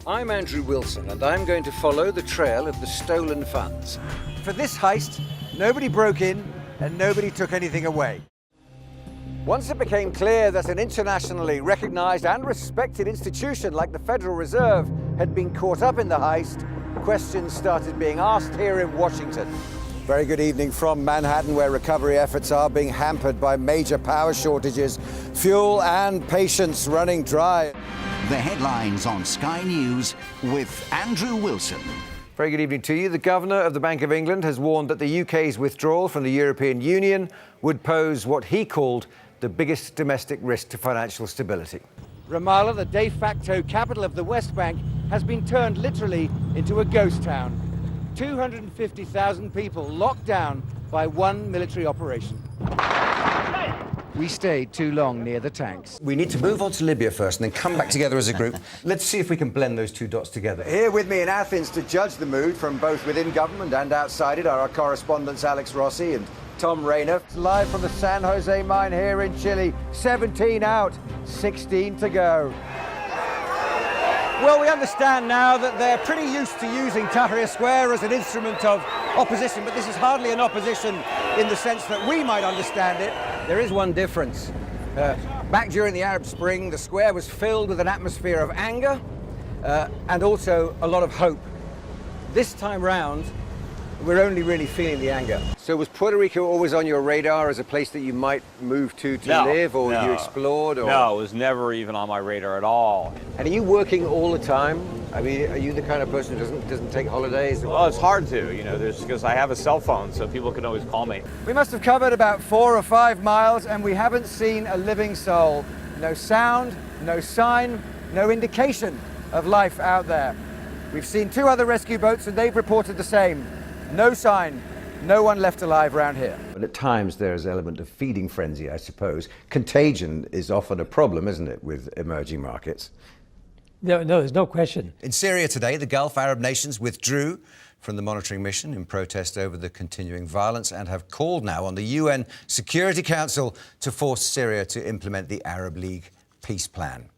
I'm Andrew Wilson, and I'm going to follow the trail of the stolen funds. For this heist, nobody broke in and nobody took anything away. Once it became clear that an internationally recognized and respected institution like the Federal Reserve had been caught up in the heist, questions started being asked here in Washington. Very good evening from Manhattan, where recovery efforts are being hampered by major power shortages, fuel and patience running dry. The headlines on Sky News with Andrew Wilson. Very good evening to you. The Governor of the Bank of England has warned that the UK's withdrawal from the European Union would pose what he called the biggest domestic risk to financial stability. Ramallah, the de facto capital of the West Bank, has been turned literally into a ghost town. 250,000 people locked down by one military operation. We stayed too long near the tanks. We need to move on to Libya first and then come back together as a group. Let's see if we can blend those two dots together. Here with me in Athens to judge the mood from both within government and outside it are our correspondents Alex Rossi and Tom Rayner. Live from the San Jose mine here in Chile. 17 out, 16 to go. Well, we understand now that they're pretty used to using Tahrir Square as an instrument of opposition, but this is hardly an opposition in the sense that we might understand it. There is one difference. Back during the Arab Spring, the square was filled with an atmosphere of anger and also a lot of hope. This time round, we're only really feeling the anger. So was Puerto Rico always on your radar as a place that you might move to live, or you explored? Or? No, it was never even on my radar at all. And are you working all the time? I mean, are you the kind of person who doesn't take holidays? Well, it's hard to, because I have a cell phone, so people can always call me. We must have covered about 4 or 5 miles, and we haven't seen a living soul. No sound, no sign, no indication of life out there. We've seen 2 other rescue boats, and they've reported the same. No sign, no one left alive around here. But at times there's an element of feeding frenzy, I suppose. Contagion is often a problem, isn't it, with emerging markets? No, there's no question. In Syria today, the Gulf Arab nations withdrew from the monitoring mission in protest over the continuing violence and have called now on the UN Security Council to force Syria to implement the Arab League peace plan.